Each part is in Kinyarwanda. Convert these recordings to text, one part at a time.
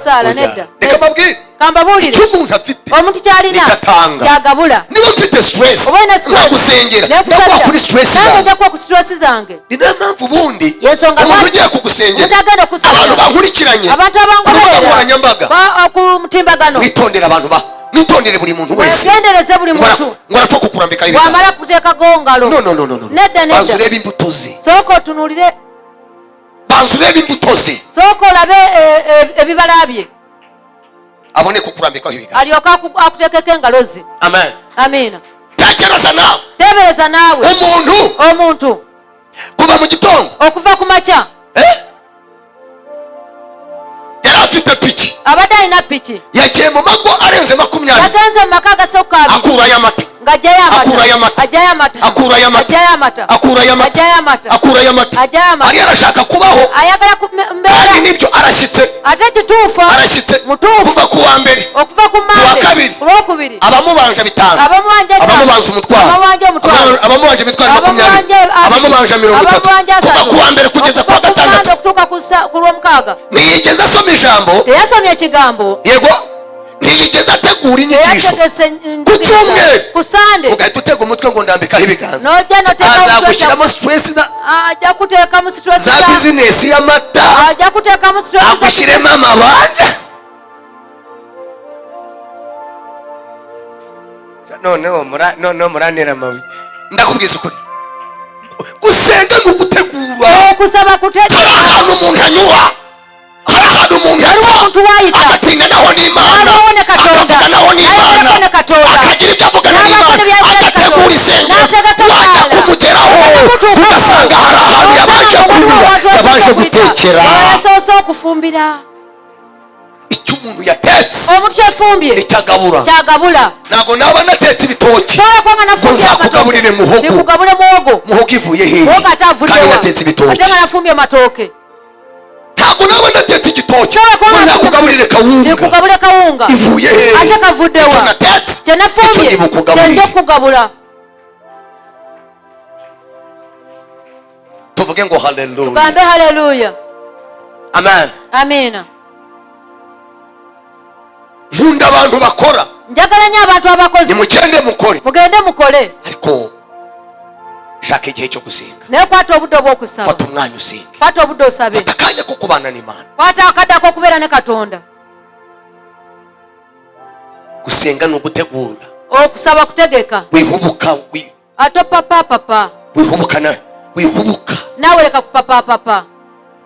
Sala nedda. Kamba bulire. Icyumuntu afite. Omuntu kyalina. Kyagabula. Niba mfite stress. Nagusengera. Ndakwa kuri stress zange. Nako njya ku stress zange. Ni mpamvu bundi. Yesonga umuntu ugiye kugusengera. Utagenda kusengera. Abantu bankurikiranye. Abantu abankorera. Ku mutimbagano. Mwitondera abantu mwitondere buri muntu wese. Mwendereze buri muntu. Ngorapfa kukurambika ibiganza. Wamara kuteka gongalo. No. Nedda. Banzu reba imbuto ze. Soko tunulire. Banzu reba imbuto ze. Soko labe ebibala bye. Abone kukurambikaho ibiganza. Aliyoka akutekeka engalo ze. Amen. Amina. Tekereza nawe. Tebereza nawe. Omuntu. Kuva mu gitondo. Okuva ku makya. Yari afite piki. Abadde alina piki. Yagiye mu mago arenze 20. Yagenze mu maka agasoka abiri. Akurayo amata. Ngajyayo amata. Akurayo amata. Ajyayo amata. Akurayo amata. Ajyayo amata. Akurayo amata. Ajyayo amata. Akurayo amata. Ajyayo amata. Ari arashaka kubaho. Ayagala mbere. Kandi nibyo arashitse. Ate kituufu. Arashitse. Mutuufu. Kuva ku wa mbere. Okuva ku Mande. Ku wa kabiri. Abamubanja 5. Abamubanja umutwaro. Abamubanja imitwaro 20. Abamubanja 30. Kuva ku wa mbere kugeza ku wa gatandatu. Kutuuka ku lw'omukaaga. Ntiyigeze asoma ijambo. Teyasomye ekigambo. Yego. Ntiyigeze ategura inyigisho. Ku cyumweru. Ku Sande. Ugahita utega umutwe ngo ndambikaho ibiganza. Azagushyiramo stress ajya kuteekamu stress za business y'amata. Ajya kuteekamu stress. Agushyiremo amabanja. Noneho muranera amabuye. Ndakubwiza ukuri. Gusenga ni ugutegura. Kusaba kutegura. Ahantu umuntu anyura. Ahantu umuntu aca. Agatinda naho n'Imana. Akavuga naho n'Imana. Akagira ibyo avugana n'Imana. Agategura isengero. Wajya kumugeraho. Ugasanga hari ahantu yabanje kunyura. Yabanje gutekera. Yasoose okufumbira. Icyo umuntu yatetse. Omuntu yafumbye. Cyagabula. Ntabwo naba natetse ibitoki. Nzakugaburire muhogo. Kikugabure muhogo. Muhogo ivuye hehe? Muhogo atavudewa. Kandi natetse ibitoki. Ate nafumbye matooke. Ntabwo naba natetse igitoki. Nzakugaburire kawunga. Kikugabure kawunga. Ivuye hehe? Ate kavudewa. Icyo natetse. Kye nafumbye. Kye kugabura. Tuvuge ngo haleluya. Tugambe haleluya. Amen. Amina. Nkunda abantu bakora. Njagala nnyo abantu abakozi. Nimugende mukore. Mugende mukole. Ariko shaka igihe cyo gusenga. Naye kwata obudde obw'okusaba. Kwata umwanya usenga. Kwata obudde osabe. Kwata akanya ko kubana n'Imana. Kwata akadde k'okubeera ne Katonda. Gusenga ni ugutegura. Okusaba kutegeka. Wihubuka. Ato papa. Wihubuka nawe. Wihubuka. Nawe leka kupapa.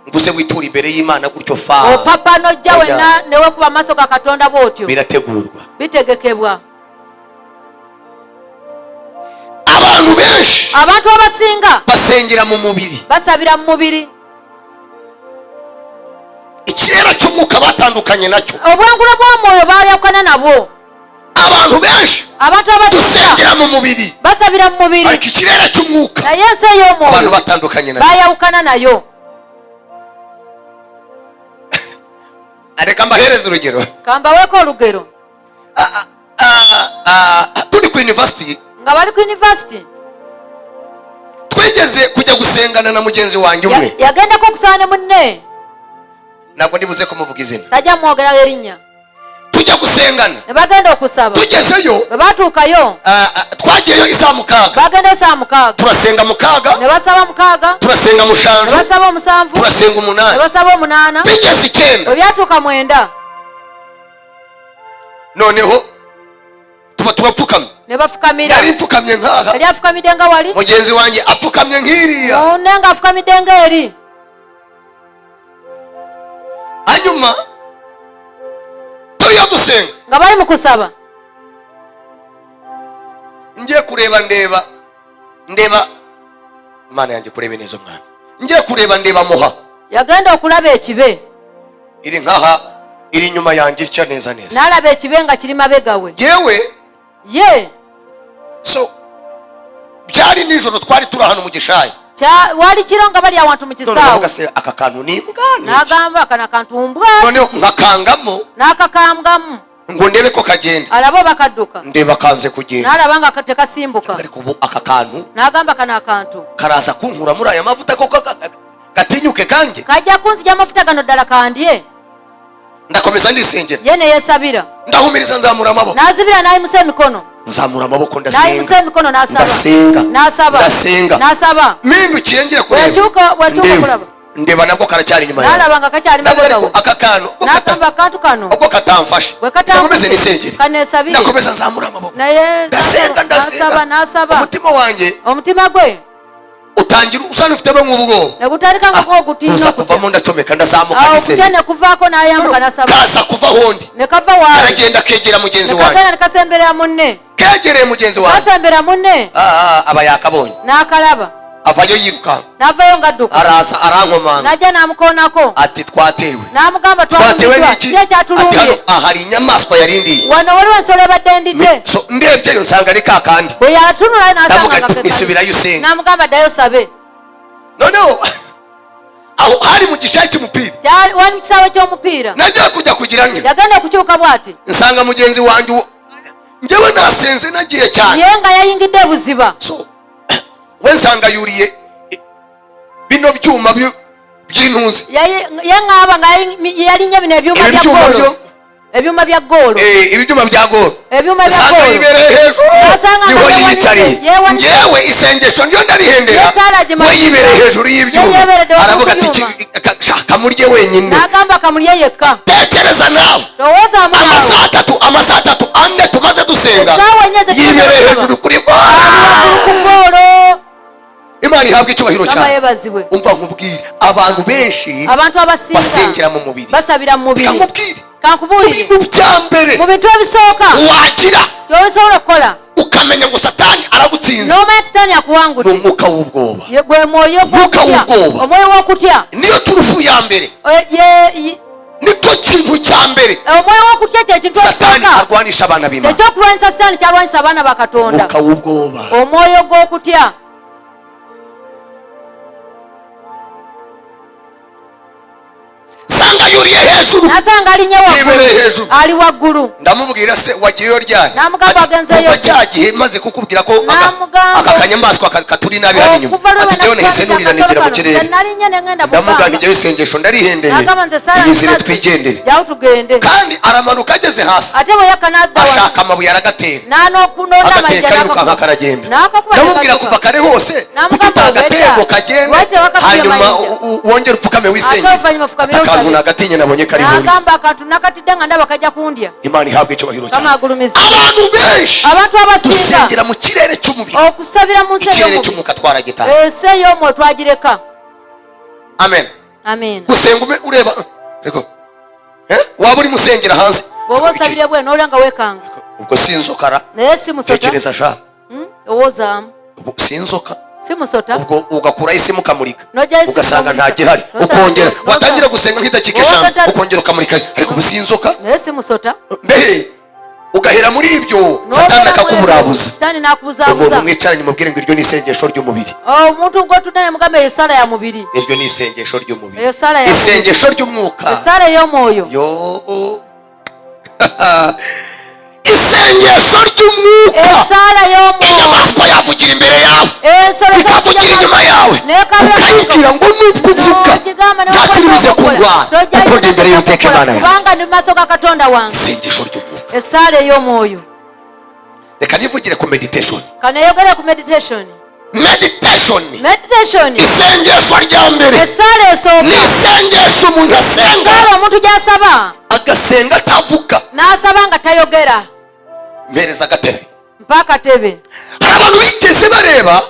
Nguze witura imbere y'Imana gutyo fa. O papa nojjawe newe kuba maaso ga Katonda bw'otyo. Birategurwa. Bitegekebwa. Abantu benshi. Abantu abasinga. Basengera mu mubiri. Basabira mu mubiri. Ikirere cy'umwuka batandukanye nacyo. Obwangula bw'omwoyo bayawukana nabwo. Abantu benshi. Abantu abasinga. Basengera mu mubiri. Basabira mu mubiri. Ariko ikirere cy'umwuka. Na Yesu y'omwoyo. Abantu batandukanye nacyo. Bayawukana nayo. Areka mbahereza urugero. Kamba weko urugero. Turi ku university. Nga bali ku university. Twigeze kujya gusengana na mugenzi wanjye umwe. Yagenda ko kusana munne. Ntabwo ndibuze kumuvuga izina. Tajya mwogera erinnya. Tujya gusengana. Bagenda okusaba. Tugezeyo. Batuukayo. Twagiyeyo isaa 6. Bagenda isaa 6. Turasenga 6. Ne basaba 6. Turasenga 7. Ne basaba 7. Turasenga 8. Ne basaba 8. Bigeze 9. Obyatuuka 9. Noneho tubapfukamye. Ne bafukamira. Yari mfukamye nkaha. Yari afukamide nga wali. Mugenzi wanjye apfukamye nkiriya. Onanga afukamide nga eri. Hanyuma turiyo dusenga. Nga bali mu kusaba. Ngiye kureba ndeba Imana yanjye kurebe neza mwana. Ngiye kureba ndeba muha. Yagenda okulaba ekibe. Iri nkaha iri nyuma yanjye cya neza. Nalaba ekibe nga kiri mabegawe. Ye. So byari nijoro twari turi ahantu mu gishayi. Wali kironga bali awantu mu kisaawo. Nagase akakantu nimbwana. Nagamba kana kantu mbwa. Noneho ngakangamo. Nakakamgamu. Ngo ndebe ko kagenda. Alabo bakadduka. Ndeba kanze kugenda. Nalabanga katekasimbuka. Ariko ubu akakantu. Nagamba kana kantu. Karaza kunkura muri aya mavuta ko gatinyuke kange. Kajja kunzija amafuta gano ddala kandye. ndakomeza ndisengera yene yesabira ndahumiriza nzamura amaboko nazibira nayi musemikono nzamura amaboko nayi musemikono ndasenga mpindukiye ngira kureba ndeba nabwo karacyari inyuma yawe nalabanga kacyari magogo akakano nakamba kantu kano uko katamfashe nakomeze nisengere kanesabira nakomeza nzamura amaboko naye ndasaba umutima wanjye omutima gwe utangira usana ufite nk'ubwo nagutarika ngo gutinya uza kuvamo ndacomeka ndazamuka nisenge cyane kuvako nayambuka nasaba kaza kuva hondi nekava wawe aragenda kegera mugenzi wanjye nakagana nikasembera munne kegereye mugenzi wanjye kasembera munne aba yakabonye nakalaba avayo yiruka navayo ngaduka araza arankomanga najya namukonako ati twatewe namugamba twatewe n'iki cye cyatuluye ati ahari inyamaswa yarindi wano wali wasole badendide so ndebye nsanga ari kakandi bwe yatunula nasanga ngakeka nisubirayo usenga namugamba dayo sabe noneho aho hari mu gishayi cy'umupira cyari wani kisawe cy'umupira nagiye kujya kugira ngo yagenda kucyuka bwati nsanga mugenzi wanjye njyewe nasenze nagiye cyane yenga yayingide buziba so we nsanga yuriye bino byuma by'intuzi yengaba yari nyabine ebyuma bya golo ibyuma bya golo ebyuma bya nsanga golo yibereye hejuru niho yiyicariye ngewe isengesho ndiyo ndarihendera we yibereye hejuru y'ibyuma aravuga ati kamurye wenyine nagamba kamurye yeka tekereza nawe amasaha atatu ane tumaze dusenga yibereye hejuru kuri golo Imana ihabwa icyubahiro cyane umva nkubwire abantu benshi basengera mu mubiri basabira mu mubiri kankubwire ibintu byambere mu bintu bisohoka wagira cyo bisohora kola ukamenya ngo satani aragutsinze no satani akuwangute n'umwuka w'ubwoba yegwe moyo w'ubwoba omoyo wo kutya niyo turufu ya mbere niko kintu cya mbere omoyo wo kutya cyo kintu satani arwanisha abana b'Imana cyo kurwanisa satani cyarwanisa abana bakatonda umwuka w'ubwoba omoyo go kutya sanga yuriye hejuru nasanga ali nyewa yibereye hejuru ali waguru ndamubwira se wagiyeyo ryari namugamba agenzeyo cyagihe maze kukubwira ko aka kanyamaswa katuri nabi hano inyuma ati jewe nahise nurira nigera mu kirere ndamugamba njye isengesho ndarihendeye yizire twigendere kandi aramanuka ageze hasi ashaka amabuye aragatera agateka ariruka nkakaragenda ndamubwira kuva kare hose kuko agatego kagenda hanyuma wongera upfukame wisengere akantu nagatinye nabonye kari muri nagamba akantu nakatidanga ndaba kajya kundya Imana ihabwe icyubahiro cyane abantu benshi dusengera mu kirere cy'umubiri okusabira mu kirere cy'umuka twaragita ese yo mo twagireka amen gusenga ureba rego waba uri musengera hanze bobo sabire bwe nolanga wekanga ubwo sinzokara nesi musota tekereza sha owoza sinzoka simusota ubwo ugakura isi mukamurika ugasanga nta gihari ukongera watangira gusenga nk'idakika eshanu ukongera ukamurika ariko businzoka nesi musota mbehe ugahera muri ibyo satani akakuburabuza satani nakubuzabuza umuntu mwicaranye mubwire ngo iryo ni isengesho ry'umubiri umuntu ngo tunaye mugambe yesara ya mubiri iryo ni isengesho ry'umubiri yesara isengesho ry'umwuka yesara yo moyo isengesho ry'umwuka inyamaswa yavugira imbere yawe ikavugira inyuma yawe ukayibwira ngo nubwo uvuga ntakiri buze kurwara kuko ndi imbere y'Uwiteka Imana yawe isengesho ry'umwuka esale y'omwoyo reka nivugire ku meditation kanayogera ku meditation isengesho rya mbere ni isengesho umuntu asenga umuntu ujyasaba agasenga atavuga nasaba nga tayogera mpereza agatebe mpaka tebe hari abantu bigeze bareba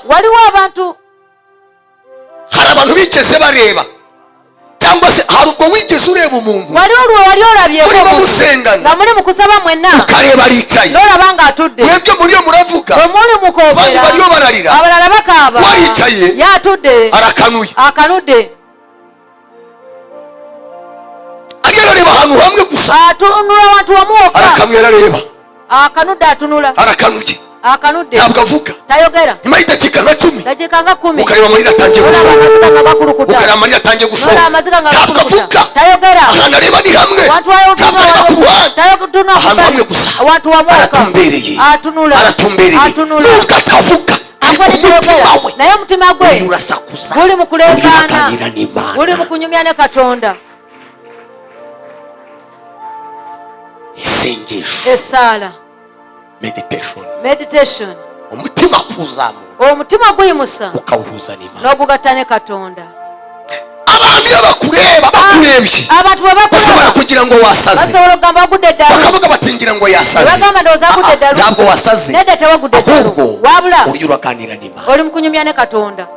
bigeze bareba cyangwa se hari ubwo wigeze ureba umuntu wari orabye urimo musengana nga muri mukusaba mwenna ukareba aricaye norabanga atudde mwebwe muriyo muravuga muri mukobera bariyo bararira abalala bakaba waricaye yatudde akanudde ariyo arareba ahantu hamwe gusa atunula abantu wamuoka arakamwe arareba akanudde atunula arakanuye akanudde ntabwo avuga tayogera nyuma y'idakika nka 10 ukareba amarira atangiye gushora ntabwo avuga ahantu areba ni hamwe ntabwo areba ku ruhande ahantu hamwe gusa aratumbereye nubwo atavuga naye omutima gwe urasakuza guli mukuleekaana guli mukunyumya ne Katonda isengesho, esala, meditation, umutima kuzamuka, omutima guyimusa ukawuhuza n'Imana, n'ogugatane Katonda. abantu iyo bakureba bakurebye abantu bashobora kugira ngo wasaze, basobola kugamba bagudde ddala, bakavuga bati ngira ngo yasaze, bagamba ndowooza agudde ddala. ntabwo wasaze, nedda tewagudde ddala, ahubwo wabula uri uraganira n'Imana, oli mu kunyumya ne Katonda.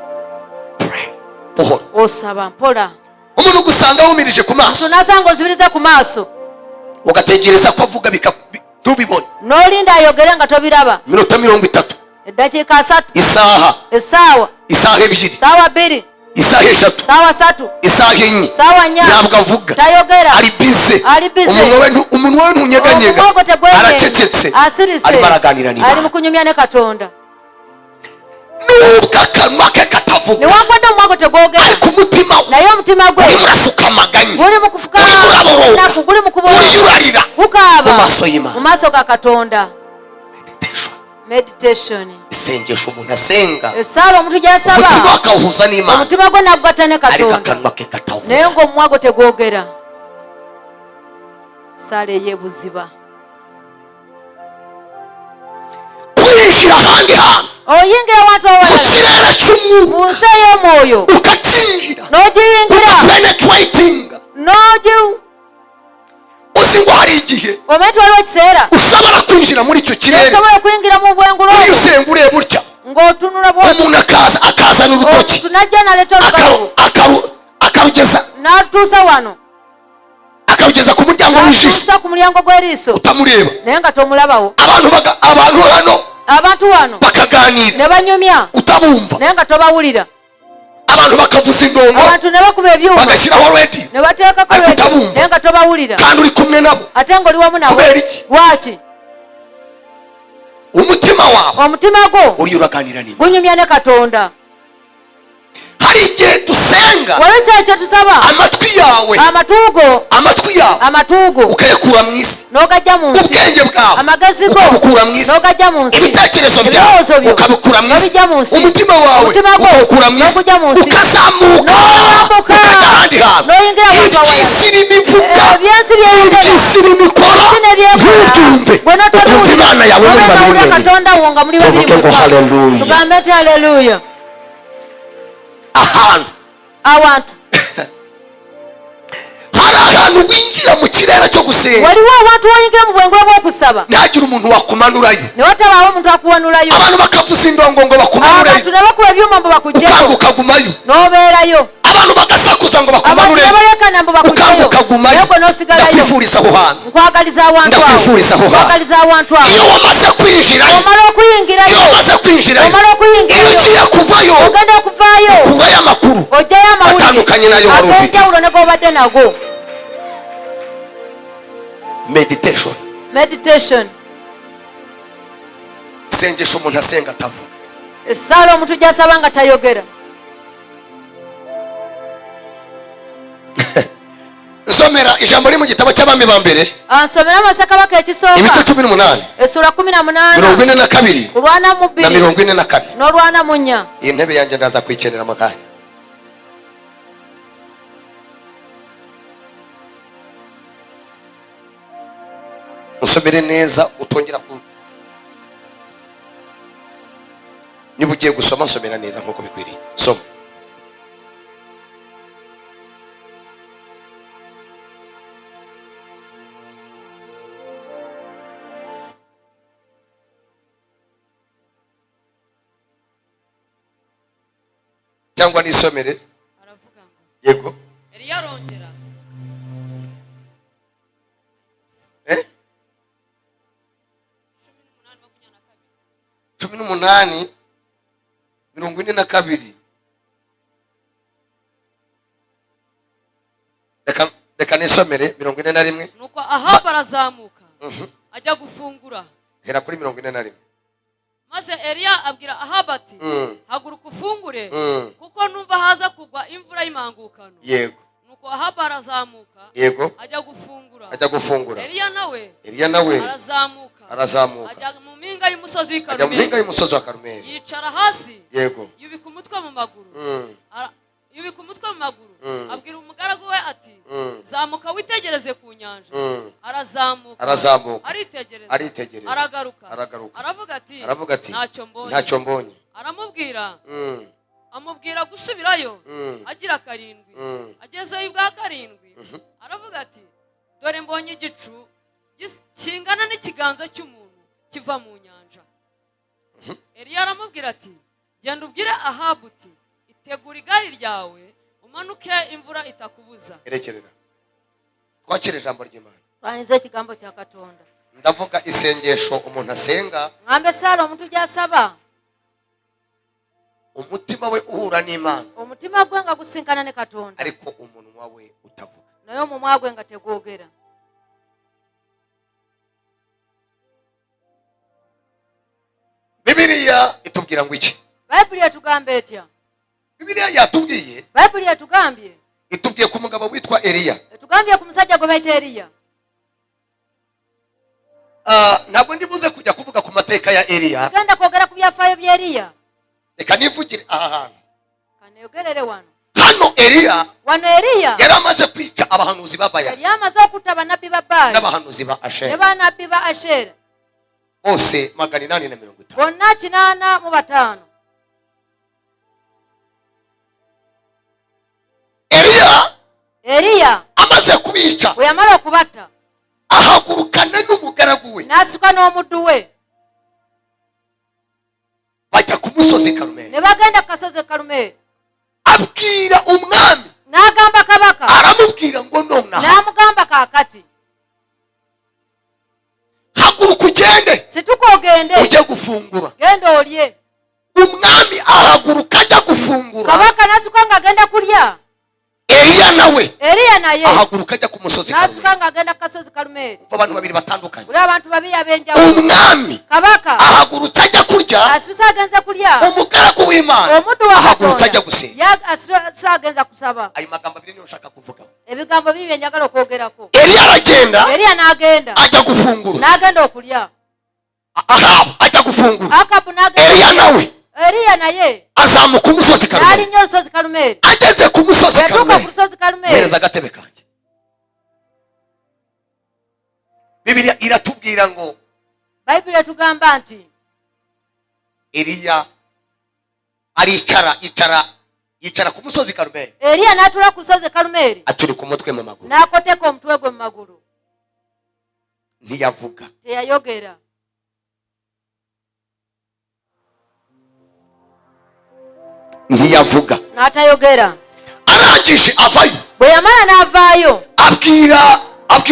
buhoro, osaba mpola. umuntu gusanga wumirije ku maso, tunasanga ozibiriza ku maaso, ugategereza ko avuga ntubibone, n'olinda ayogere nga tobiraba. minota 30, eddakiika 3, isaha, essaawa, isaha 2, ssaawa 2, isaha 3, ssaawa 3, isaha 4, ssaawa 4, ntabwo avuga, tayogera, ari bize, ali bize, umunwa we ntunyeganyega, aracecetse, asirise, arimo araganira n'Imana, ali mu kunyumya ne Katonda. nubwo akanwa ke katavuga, newankwadde omwago tegwogera, ariko umutima we naye omutima gwe urimo urasuka amaganya, guli mu kufuka urimo uraboroga, naku, guli mu kuboroga, urimo urarira gukaaba mu maso y'Imana. mu maaso ga Katonda. Meditation, Meditation, isengesho umuntu asenga, esaala omuntu gy'asaba umutima akawuhuza n'Imana, omutima gwe nagugatta ne ariko Katonda, akanwa ke katavuga. naye ng'omwago tegwogera. saala ey'ebuziba, kwinjira ahandi hantu oyingira abantu mu awalala kirere cy'umwuka, mu nsi ey'omwoyo, ukakinjira n'ogiyingira ukapenetratinga, uzi ngo hari igihe omanyi waliwo ekiseera ushobora kwinjira muri icyo kirere, osobola okuyingira mu bwengulu iyo obwo usenga ureba utya, ng'otunula bwoti, umuntu akazana urutoki tunajja naleeta olukalu akarugeza n'atuusa wano, akarugeza ku muryango w'ijisho, n'atuusa ku mulyango gw'eriiso, utamureba, naye nga tomulabawo. abantu hano abantu wano bakaganira, ne banyumya, utabumva, naye nga tobawulira. abantu bakavuza indongo, abantu ne bakuba ebyuma, bagashyiraho rediyo, ne bateekako ariko redio, utabumva, naye nga tobawulira, kandi uri kumwe nabo, ate ng'oli wamu nabo. kubera iki? Lwaki? umutima wawe omutima gwo uri uraganira n'Imana. gunyumya ne Katonda. hari igihe dusenga, waliwo ekyo tusaba, amatwi yawe amatuugo ukayakura mu isi, n'ogajja mu nsi, ubwenge bwawe amagezi go ukabukura mu isi, n'ogajja mu nsi, ibitekerezo byawe ebirowoozo byo ukabikura mu isi, n'obijja mu nsi, umutima wawe ukawukura mu isi, n'ogujja mu nsi, ukazamuka n'oyambuka, ukajya ahandi hantu, n'oyingira abantu awalala. iby'isi n'imivuga, ebyensi byeyogera, iby'isi n'imikora, ensi n'ebyekola, ntubyumve, gwe ukumva n'ototuulira, Imana yawe muri babiri n'otawulira mwembi. Katonda wo nga muli babiri Tuvuge ngo mwekka. haleluya. tugambe nti haleluya. ahantu awantu hari ahantu winjira mu kirere cyo gusenga, waliwo awantu woyingira mu bwengula bw'okusaba, ntihagire umuntu wakumanurayo, ne watabaawo omuntu akuwanulayo, abantu bakavuza indongo ngo bakumanurayo, abantu ne bakuba ebyuma mbu bakugjeyo, ukanga ukagumayo, n'obeerayo, abantu bagasakuza ngo abantu ne bakumanureyo, balekana mbu ukanga bakugjeyo, ukagumayo. naye gwe n'osigalayo. Ndakwifuriza aho hantu, nkwagaliza awantu awo, ndakwifuriza aho hantu. nkwagaliza awantu awo. iyo wamaze kwinjirayo, omala okuyingirayo, iyo wamaze kwinjirayo, omala iyo okuyingirayo, ugiye kuvayo, ogenda okuvaayo, ukurayo amakuru ojjayo atandukanye nayo wari amawulire ufite. ag'enjawulo ne g'obadde nago. Meditation, Meditation, isengesho umuntu asenga atavuga. essaala omuntu gy'asaba nga tayogera. nsomera ijambo riri mu gitabo cy'abami ba mbere, ansomera amasakabaka ibice ekisooka 18, essula 18 42 kulwana mu na 2 44. n'olwana mu 4. iyi ntebe yanjye ndaza kwikenera mu kanya. usomere neza utongera kumva, niba ugiye gusoma nsomera neza nk'uko bikwiriye. soma. cyangwa nisomere. aravuga ngo yego. Eliya arongera 18:42. reka nisomere 41. nuko Ahabu arazamuka ajya gufungura, hera kuri 41. maze Eliya abwira Ahabu ati haguruka ufungure kuko numva haza kugwa imvura y'imangukano. yego. nuko Ahabu arazamuka yego ajya gufungura. Eliya nawe arazamuka ajya mu mpinga y'umusozi wa Karumeli. yicara hasi yego. yubika umutwe mu maguru yubika umutwe mu maguru, abwira umugaragu we ati zamuka witegereze ku nyanja. Arazamuka aritegereza, aragaruka aravuga ati ntacyo mbonye. Amubwira gusubirayo agira karindwi. Agezeyo ubwa karindwi aravuga ati dore mbonye igicu kingana n'ikiganza cy'umuntu kiva mu nyanja. Eliya aramubwira ati genda ubwire Ahabu uti itegura igari ryawe umanuke imvura itakubuza. Erekerera twakire ijambo ry'Imana. Twanize ikigambo cya Katonda. Ndavuga isengesho umuntu asenga, ngambe sala omuntu gyasaba umutima we uhura n'Imana, umutima gwe nga gusinkana ne Katonda, ariko umunwa we utavuga. naye omumwa gwe nga tegwogera. Bibiliya itubwira ngo iki? Bayibuli yatugamba etya? Bibiliya yatubwiye, Bayibuli yatugambye, itubwiye ku mugabo witwa Eliya. yatugambye ku musajja gwe bayita Eliya. Ntabwo ndibuze kujya kuvuga ku mateka ya Eliya, genda kwogera ku byafaayo bya Eliya. Reka nivugire aha hantu. Kaneyogerere wano. Hano Eliya yari amaze kwica abahanuzi ba Bayali, yari amaze okutta abannabbi ba Baali n'abahanuzi ba Ashera, ne bannabbi ba Ashera bose 850. bonna 85. Eliya amaze kubica, we yamala okubatta, ahagurukana n'umugaragu we n'asituka n'omuddu we, bajya ku musozi Karumeli. ne bagenda ku kasozi Karumeli. Abwira umwami, n'agamba kabaka, aramubwira ngo nonaha n'amugamba kaakati haguruka ugende, situka ogende ujye gufungura. genda olye. Umwami ahaguruka ajya gufungura, kabaka n'asituka ng'agenda kulya. Eliya naye naye ahaguruka ajya ku musozi Karumeli. n'asituka ng'agenda ku kasozi Karumeli. Abantu babiri batandukanye. Buli abantu babiri ab'enjawulo. Umwami kabaka ahagurutse ajya kurya, asituka agenze kulya. umugaragu w'Imana omuddu wa ahagurutse ajya Katonda gusenga. asituka agenza kusaba. Ayo magambo abiri niyo nshaka kuvugaho. ebigambo biri bye njagala okwogerako. Eliya aragenda Eliya n'agenda ajya gufungura, n'agenda okulya. Ahabu ajya gufungura, Akabu Eliya nawe Eliya naye azamuka umusozi Karumeli. n'alinnya olusozi Karumeli. Ageze ku musozi yatuuka ku Karumeli, lusozi Karumeli. mpereza agatebe kanjye. Bibiliya iratubwira ngo Bayibuli etugamba nti Eliya yicara ku musozi Karumeli, Eliya n'atuula ku lusozi Karumeli, acurika umutwe mu maguru, n'akoteka omutwe gwe mu magulu, ntiyavuga. teyayogera. n'atayogera. Arangije avayo, bwe yamala n'avaayo, abwira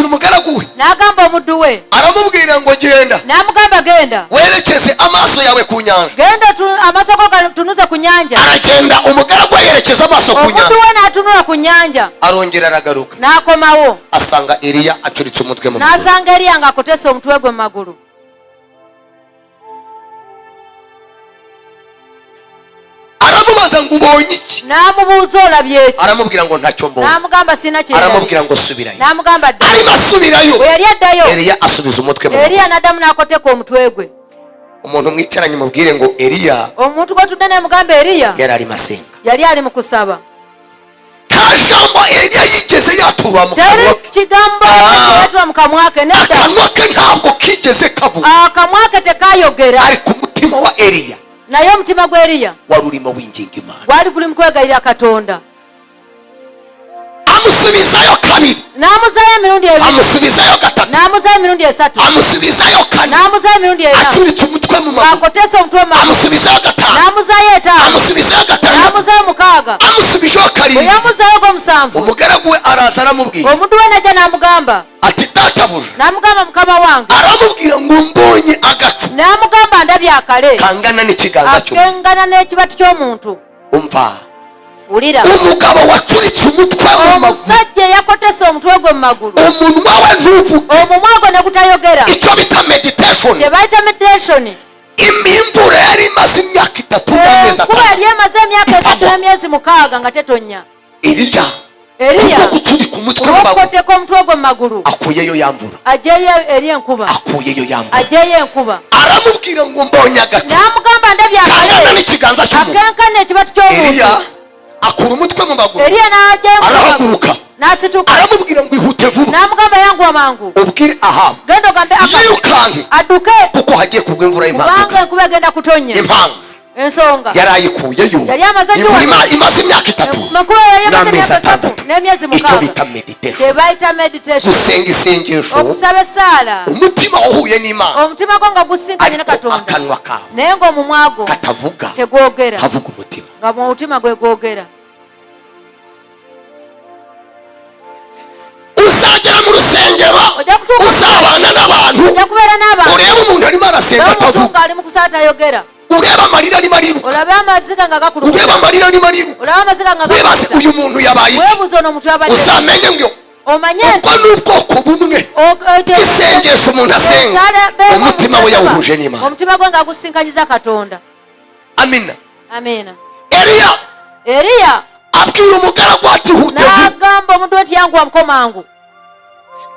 umugaragu we, n'agamba omuddu we, aramubwira ngo genda n'amugamba genda werekeze amaso yawe ku nyanja. genda amaaso go gatunuze ku nyanja. Aragenda, umugaragu we yerekeza amaso ku omuddu nyanja, we n'atunula ku nyanja, arongera aragaruka, n'akomawo, asanga Eliya acuritse umutwe mu maguru. n'asanga Eliya ng'akotese omutwe gwe mu magulu. Aramubaza ngo ubonye iki? n'amubuuza olabye ki? Aramubwira ngo ntacyo mbonye. n'amugamba sina kyerabye. Aramubwira ngo subirayo. n'amugamba dda. Arimo asubirayo, bwe yali addayo, Eliya asubiza umutwe mu maguru. Eliya n'addamu n'akoteka omutwe gwe. Umuntu mwicaranye mubwire ngo Eliya omuntu gwe tudde n'amugamba Eliya yari arimo asenga. yali ali mu kusaba. Nta jambo Eliya yigeze yatura mu teri kanwa ke. kigambo yatula mu kamwa ke, nedda. Akanwa ke ntabwo kigeze kavuga, akamwa ke tekayogera, ariko umutima wa Eliya naye omutima gwa Eliya wari urimo winginga Imana. gwali guli mu kwegayirira Katonda. Amusubizayo kabiri, n'amuzaayo emirundi ebiri, amusubizayo gatatu, n'amuzaayo emirundi esatu, amusubizayo kane, n'amuzaayo emirundi ena, acuritse umutwe mu maguru, akotesa omutwe mu magulu, amusubizayo gatanu, n'amuzaayo etaano, amusubizayo gatandatu, n'amuzaayo mukaaga, amusubijeho bwe karindwi. yamuzaayo gw'omusanvu, Umugaragu we araza aramubwira omuddu we najja n'amugamba, ati databuja, n'amugamba mukama wange, aramubwira ngo mbonye agacu n'amugamba ndabye akale kangana n'ikiganza cyo. akengana n'ekibatu ky'omuntu. Umva, wulira, umugabo wacuritse umutwe mu maguru, omusajja eyakotesa omutwe gwe mu magulu, umunwa we ntuvuga, omumwa gwe ne gutayogera, icyo bita meditation. kye bayita meditation. Imvura yari imaze imyaka 3 n'amezi enkuba 5. yali emaze emyaka 3 n'emyezi 6 nga tetonnya. Eliya kubwo gucurika umutwe mu maguru, olw'okukoteka omutwe gwe mu magulu, akuyeyo ya mvura, ajeyo eri enkuba, akuyeyo ya mvura. ajeyo enkuba. Aramubwira ngo mbonye agacu n'amugamba ndabye kangana akale n'ikiganza cy'umuntu. akenkana ekibatu Eliya ky'omuntu. akura umutwe mu maguru, Eliya arahaguruka nasituka aramubwira ngo ihute vuba, namugamba yangu wamangu ubwire Ahabu genda ogambe yirukanke aduke kuko hagiye kugwa imvura kubanga y'impanduka. enkuba egenda kutonya. Impamvu Ensonga yari ayikuyeyo, yali amaze imvura imaze imyaka 3 makuba yali amaze n'amezi emyaka 3 6, n'emyezi icyo 6 bita meditation, tebayita meditation, gusenga isengesho, okusaba esaala, umutima wahuye n'Imana, omutima gwo nga gusinkanye ne ariko Katonda akanwa kawe naye ng'omumwa gwo katavuga, tegwogera, havuga umutima. nga mu mutima gwe gwogera. Uzagera mu rusengero uzabana n'abantu, ojja kubeera n'abantu ureba umuntu arimo arasenga atavuga, ali mu kusaala tayogera, ureba amarira arimo ariruka, olabe amaziga nga gakulukuta, ureba amarira arimo ariruka, olabe amaziga nga webaze gakulukuta, uyu muntu yabaye iki, weebuze ono omuntu yabadde, uzamenye ngo omanye ubwo ni ubwoko bumwe bw'isengesho umuntu asenga, umutima we yawuhuje n'Imana. omutima gwe nga gusinkanyiza Katonda. Amina. Amina. Eliya abwira umugaragu ati hute vuba, n'agamba omuntu nti yangu wamukomangu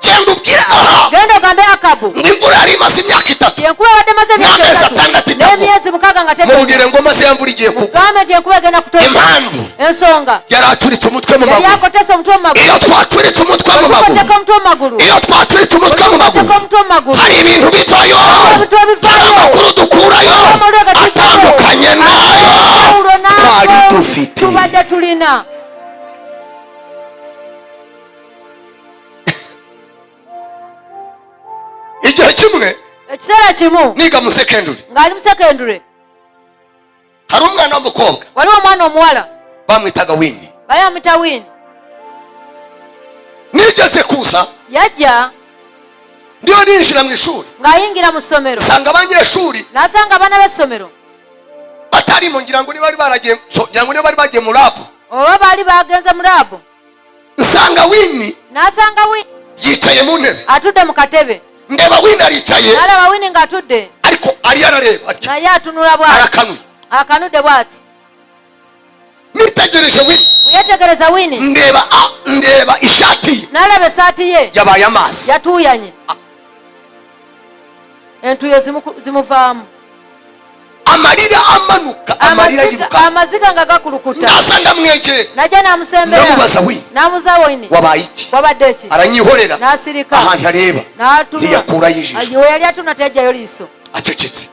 genda ubwire Ahabu genda ogambe Akabu ngo imvura yari imaze imyaka 3 enkuba yabadde maze n'amezi 6 n'emyezi 6 nga tetonya, mubwire ngo maze imvura igiye kugwa. gambe nti enkuba egenda kutonya. Impamvu Ensonga yari acuritse umutwe mu yali maguru. akotese omutwe mu maguru, Iyo twacuritse umutwe mu maguru, okoteka omutwe mu maguru, iyo twacuritse umutwe mu maguru, okoteka omutwe mu maguru, hari ibintu bivayo, ebintu ebivaayo, hari amakuru dukurayo atandukanye nayo Pawulo twari n'ago dufite. tubadde tulina. Igihe kimwe Ekiseera kimu niga mu secondary, ng'ali mu secondary, hari umwana w'umukobwa waliwo omwana omuwala bamwitaga Winnie. bali bamuyita Wini. Nigeze kuza Yajja ndiyo ninjira mu ishuri, ng'ayingira mu ssomero, nsanga abanyeshuri n'asanga abaana b'essomero batarimo, ngira ngo bari bagiye mu lab, oba baali bagenze mu laabu, nsanga Winnie n'asanga Wini yicaye mu ntebe, atudde mu katebe, ndeba Winnie aricaye n'alaba Wini ng'atudde ariko ari arareba atya, naye atunula bw'ati, arakanuye. akanudde bw'ati. Nitegereje Winnie, Yetegereza Wini ndeba ishati ye n'alaba essaati ye yabaye amazi, yatuuyanye, entuuyo zimuvaamu, amarira amanuka, amarira yiruka, amaziga nga gakulukuta. ndaza ndamwegera, Najja n'amusembera ndamubaza Winnie n'amuza Wini wabaye iki, wabadde ki, aranyihorera, n'asirika ahantu areba ntiyakurayo ijisho, we yali atuna teyajjayo liiso acecetse.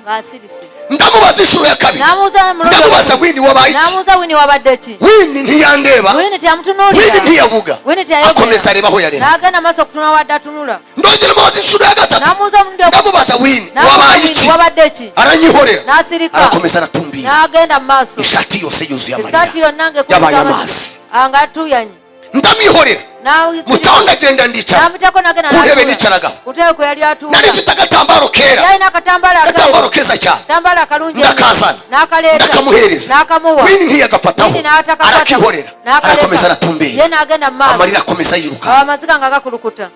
ng'asirise. Ndamubaza inshuro ya kabiri, ndamubaza Winnie wabaye iki, n'amuza Wini wabadde ki, Winnie ntiyandeba, Wini Winnie teyamutunuulira, ntiyavuga, Wini teyayogera, akomeza areba aho yareba. n'agenda maaso okutunula wadde atunula, Ndongera mubaza inshuro ya gatatu, n'amuza omulundi ndamubaza Winnie wabaye iki, wabadde ki, aranyihorera, n'asirika, arakomeza aratumbira, n'agenda mu maaso, ishati yose yuzuye essaati amarira, yonna yabaye amazi. ng'atuuyanye, Ndamwihorera, mutaho ndagenda ndicara n'amutako n'agenda ku ntebe n'atuula. nicaragaho, Ku ntebe kwe yali atuula, nari mfite agatambaro kera, yalina akatambaala agatambaro keza cyane, akambaala akalungi, ndakazana n'akaleeta, ndakamuhereza, n'akamuwa, Winnie ntiyagafataho, Wini n'atakafata, arakihorera, n'akaleeta, arakomeza aratumbira, ye n'agenda mu maaso, amarira akomeza yiruka. amaziga nga gakulukuta,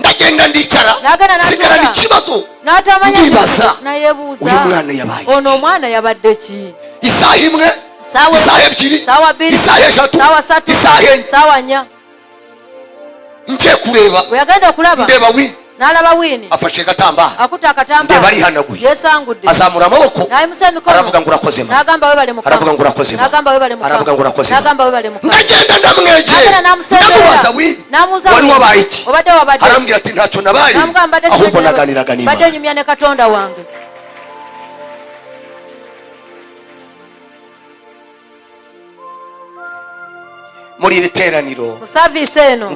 Ndagenda ndicara, n'agenda sigara n'atuula, n'ikibazo, n'atamanya ndibaza n'ayeebuuza, uyu mwana yabaye ono omwana yabadde ki, isaha imwe, Saawa isaha ebyiri, saawa bbiri, isaha eshatu, saawa ssatu, isaha enye, saawa nnya. ngiye kureba Bwe yagenda okulaba ndeba Winnie n'alaba Wini afashe agatambaro, akutte ndeba akatambaala arihanaguye, yeesangudde, azamura amaboko, n'ayimusa emikono, aravuga ngo urakoze Mana, n'agamba webale Mukama, aravuga ngo urakoze Mana, n'agamba webale Mukama, aravuga ngo urakoze Mana. n'agamba webale Mukama. Ndagenda ndamwegera, N'agenda n'amusembera, ndamubaza Winnie n'amubuuza wari Wini, wabaye iki, obadde wabadde ki? arambwira ati ntacyo nabaye, N'amugamba mbadde ahubwo sinakiraba, naganiraga mbadde n'Imana. nyumya ne Katonda wange. Muri iri teraniro Mu saavisi eno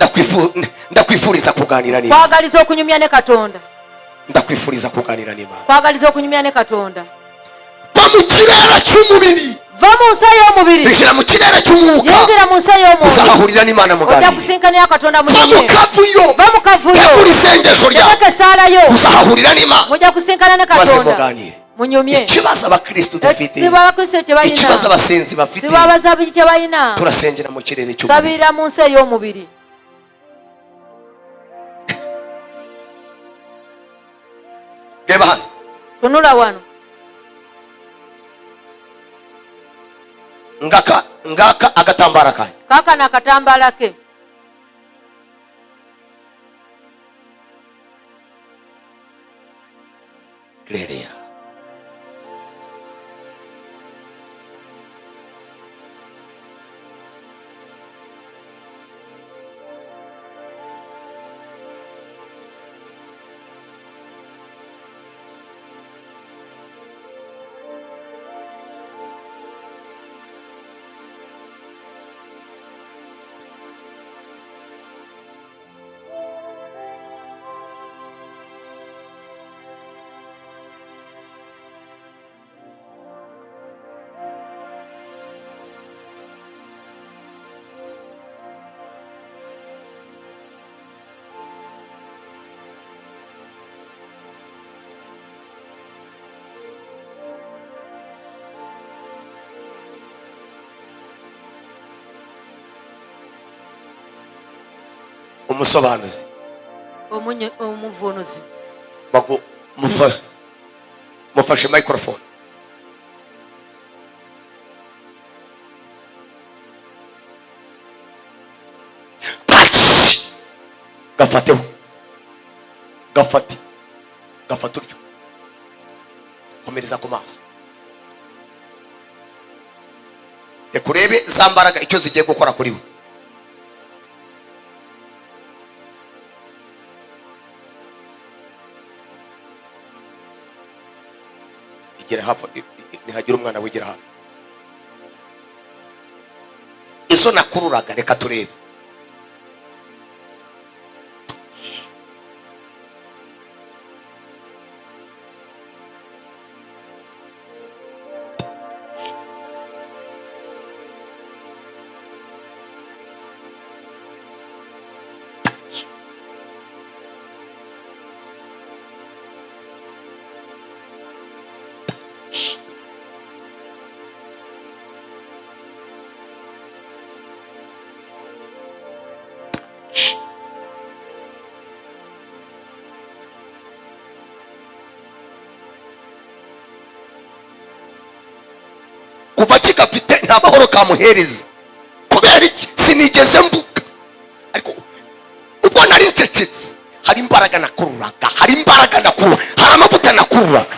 ndakwifuriza kuganira n'Imana, kwagaliza okunyumya ne Katonda, ndakwifuriza kuganira n'Imana. kwagaliza okunyumya ne Katonda. Va mu kirere cy'umubiri, Va mu nsi ey'omubiri, binjira mu kirere cy'umwuka, yingira mu nsi ey'omwoyo, uzahahurira n'Imana ojja muganire. kusinkanira Katonda Va mu munyumye. kavuyo, Va mu kavuyo, tegura isengesho ryawe, tegeka esaala yo, uzahahurira n'Imana mujja kusinkana ne maze Katonda muganire. munyumye. Ikibazo abakristo dufite, Sibo abakristo kye balina, ikibazo abasenzi bafite, sibo abazabiri kye balina, turasengera mu kirere cy'umubiri. sabirira mu nsi ey'omubiri. Reba hano, Tunula wano, ngaka agatambara kanyu, kaakano akatambaala ke, Lereya. umusobanuzi umuvunuzi mufashe microphone. Gafateho gafate uryo komereza ku maso ekurebe za mbaraga icyo zigiye gukora kuri we. Igera hafi nihagira umwana wigira hafi izo nakururaga reka turebe. Kuva kigafite nta mahoro kamuhereza kubera iki sinigeze mvuga, ariko ubwo nari ncecetse hari imbaraga nakururaga, hari amavuta nakururaga.